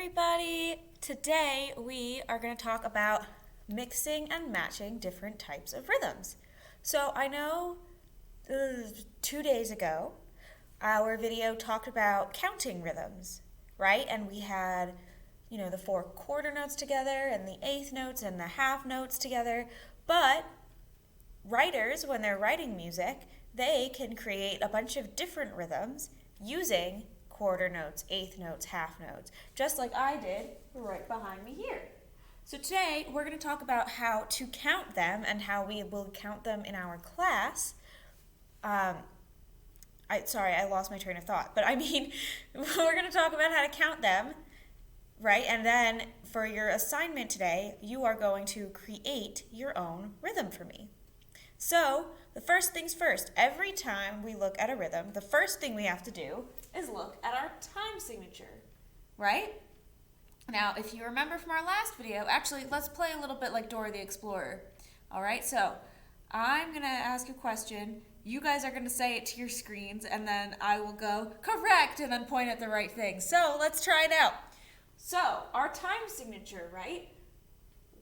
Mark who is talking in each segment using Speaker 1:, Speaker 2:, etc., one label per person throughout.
Speaker 1: everybody! Today we are going to talk about mixing and matching different types of rhythms. So I know 2 days ago our video talked about counting rhythms, right? And we had, the 4/4 notes together and the eighth notes and the half notes together. But writers, when they're writing music, they can create a bunch of different rhythms using quarter notes, eighth notes, half notes, just like I did right behind me here. So today we're going to talk about how to count them and how we will count them in our class. I lost my train of thought, but we're going to talk about how to count them, right? And then for your assignment today, you are going to create your own rhythm for me. So, the first things first, every time we look at a rhythm, the first thing we have to do is look at our time signature, right? Now, if you remember from our last video, actually, let's play a little bit like Dora the Explorer. All right, so I'm going to ask a question. You guys are going to say it to your screens, and then I will go, correct, and then point at the right thing. So, let's try it out. So, our time signature, right?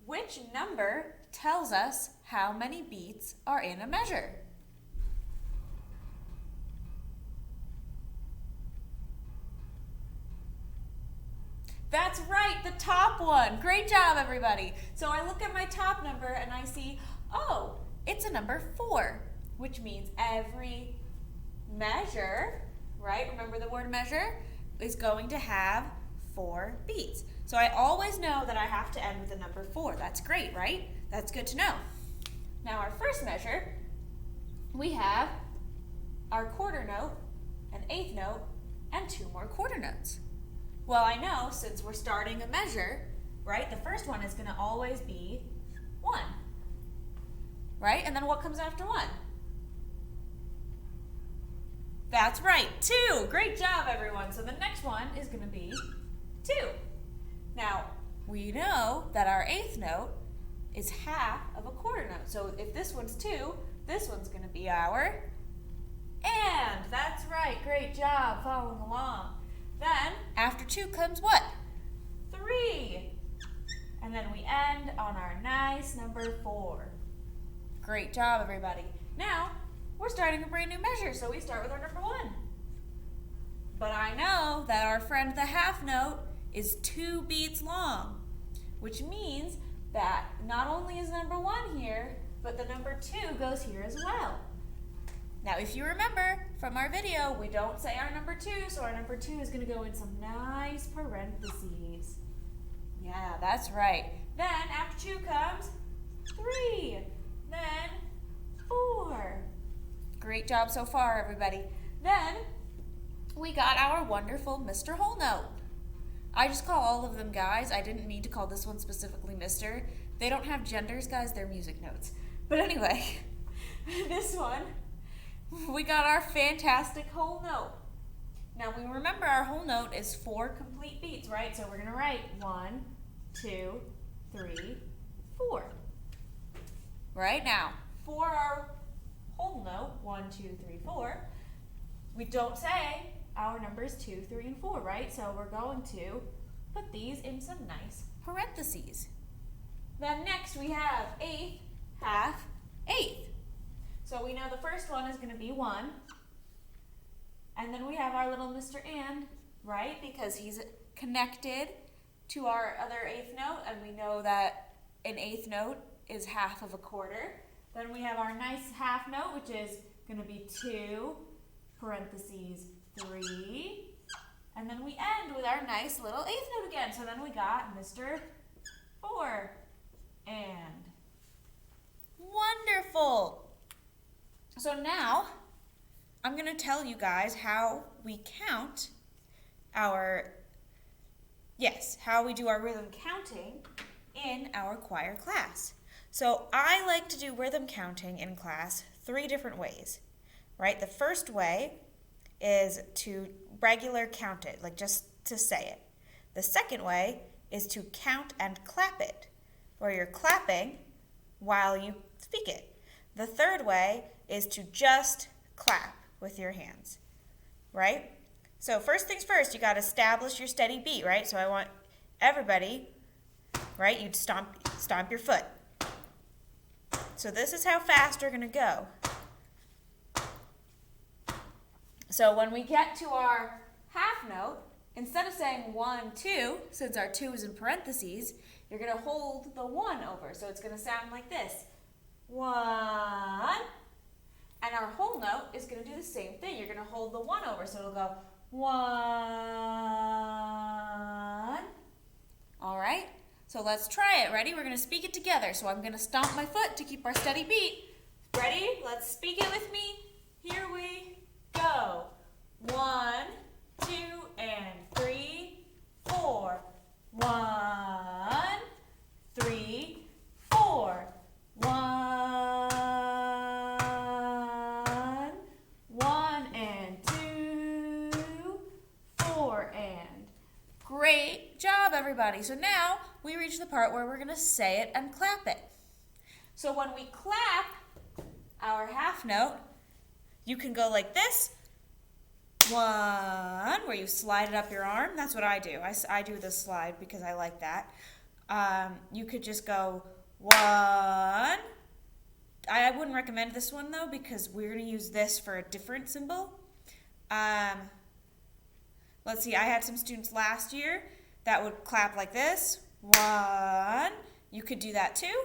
Speaker 1: Which number tells us how many beats are in a measure? That's right, the top one. Great job, everybody. So I look at my top number and I see, oh, it's a number 4, which means every measure, right? Remember the word measure is going to have 4 beats. So I always know that I have to end with a number 4. That's great, right? That's good to know. Now our first measure, we have our quarter note, an eighth note, and 2 more quarter notes. Well, I know since we're starting a measure, right, the first one is going to always be 1, right? And then what comes after 1? That's right, 2. Great job, everyone. So the next one is going to be 2. Now, we know that our eighth note is half of a quarter note. So if this one's 2, this one's going to be our and. That's right. Great job following along. Then, after 2 comes what? 3. And then we end on our nice number 4. Great job, everybody. Now, we're starting a brand new measure, so we start with our number 1. But I know that our friend the half note is 2 beats long, which means that not only is number 1 here, but the number 2 goes here as well. Now, if you remember from our video, we don't say our number 2, so our number 2 is going to go in some nice parentheses. Yeah, that's right. Then, after 2 comes 3, then 4. Great job so far, everybody. Then, we got our wonderful Mr. Whole Note. I just call all of them guys. I didn't mean to call this one specifically Mr. They don't have genders, guys. They're music notes. But anyway, this one, we got our fantastic whole note. Now, we remember our whole note is 4 complete beats, right? So we're going to write 1, 2, 3, 4. Right? Now, for our whole note, 1, 2, 3, 4, we don't say our numbers 2, 3, and 4, right? So we're going to put these in some nice parentheses. Then next we have eighth, half, eighth. So we know the first one is going to be 1. And then we have our little Mr. And, right? Because he's connected to our other eighth note, and we know that an eighth note is half of a quarter. Then we have our nice half note, which is going to be 2, parentheses, 3, and then we end with our nice little eighth note again. So then we got Mr. 4, and wonderful. So now I'm going to tell you guys how we count how we do our rhythm counting in our choir class. So I like to do rhythm counting in class 3 different ways, right? The first way is to regular count it, like just to say it. The second way is to count and clap it, where you're clapping while you speak it. The third way is to just clap with your hands, right? So first things first, you got to establish your steady beat, right? So I want everybody, right, you'd stomp your foot. So this is how fast we're going to go. So when we get to our half note, instead of saying 1, 2, since our 2 is in parentheses, you're going to hold the 1 over. So it's going to sound like this. 1. And our whole note is going to do the same thing. You're going to hold the 1 over. So it'll go 1. All right? So let's try it. Ready? We're going to speak it together. So I'm going to stomp my foot to keep our steady beat. Ready? Let's speak it with me. Here we go. 1, 2, and 3, 4. 1, 3, 4. 1, 1 and 2, 4 and. Great job, everybody. So now we reach the part where we're going to say it and clap it. So when we clap our half note, you can go like this. 1, where you slide it up your arm. That's what I do. I do the slide because I like that. You could just go 1. I wouldn't recommend this one, though, because we're going to use this for a different symbol. Let's see. I had some students last year that would clap like this. 1. You could do that, too.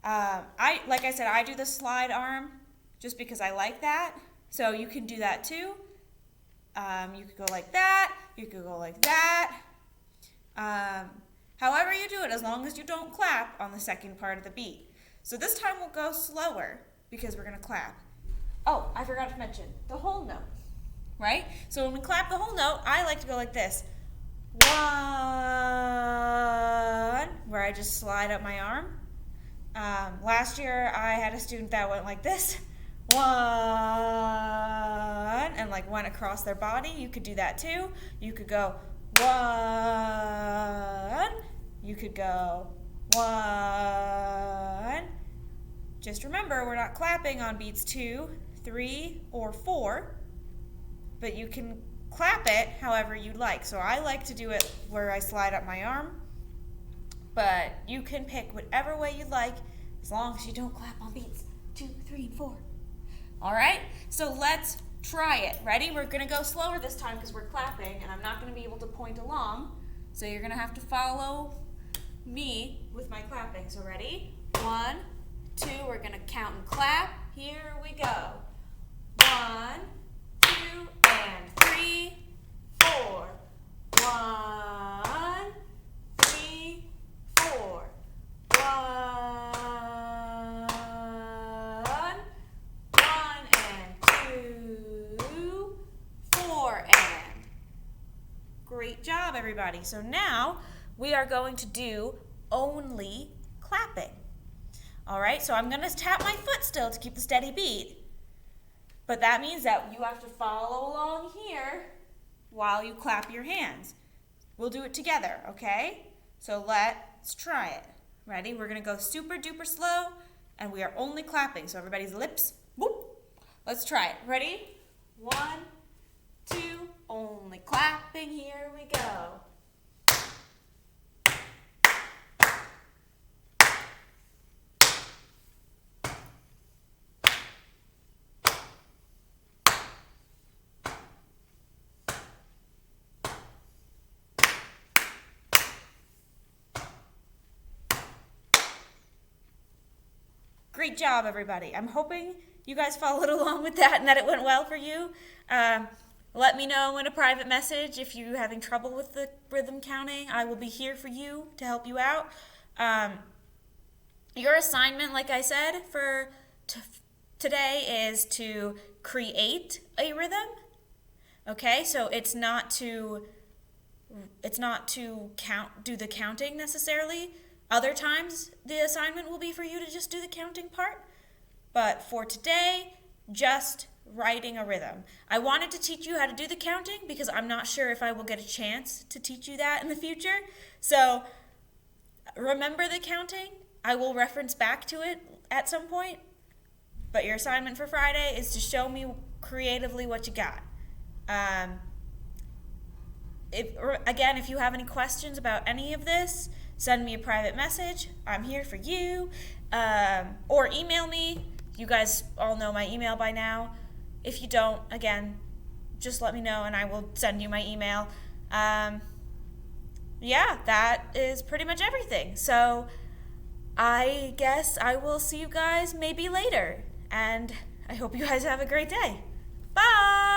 Speaker 1: Like I said, I do the slide arm just because I like that. So you can do that, too. You could go like that. You could go like that. However you do it, as long as you don't clap on the second part of the beat. So this time we'll go slower because we're going to clap. Oh, I forgot to mention the whole note, right? So when we clap the whole note, I like to go like this. 1, where I just slide up my arm. Last year I had a student that went like this. 1, and like went across their body. You could do that too. You could go 1. You could go 1. Just remember, we're not clapping on beats 2, 3, or 4, but you can clap it however you'd like. So I like to do it where I slide up my arm, but you can pick whatever way you like as long as you don't clap on beats 2, 3, and 4. All right, so let's try it. Ready? We're going to go slower this time because we're clapping, and I'm not going to be able to point along, so you're going to have to follow me with my clapping. So ready? 1, 2, we're going to count and clap. Here we go. 1, 2, and 3, 4. 1, 3, 4. 1, and 2, 4, and. Great job, everybody. So now we are going to do only clapping. All right, so I'm going to tap my foot still to keep the steady beat. But that means that you have to follow along here while you clap your hands. We'll do it together, okay? So let's try it. Ready? We're going to go super duper slow, and we are only clapping. So everybody's lips, whoop. Let's try it. Ready? 1, 2, only clapping. Here we go. Great job, everybody. I'm hoping you guys followed along with that and that it went well for you. Let me know in a private message if you're having trouble with the rhythm counting. I will be here for you to help you out. Your assignment, like I said, for today is to create a rhythm. Okay, so it's not to do the counting necessarily. Other times, the assignment will be for you to just do the counting part. But for today, just writing a rhythm. I wanted to teach you how to do the counting because I'm not sure if I will get a chance to teach you that in the future. So remember the counting. I will reference back to it at some point. But your assignment for Friday is to show me creatively what you got. if you have any questions about any of this, send me a private message. I'm here for you. Or email me. You guys all know my email by now. If you don't, again, just let me know and I will send you my email. Yeah, that is pretty much everything. So I guess I will see you guys maybe later. And I hope you guys have a great day. Bye!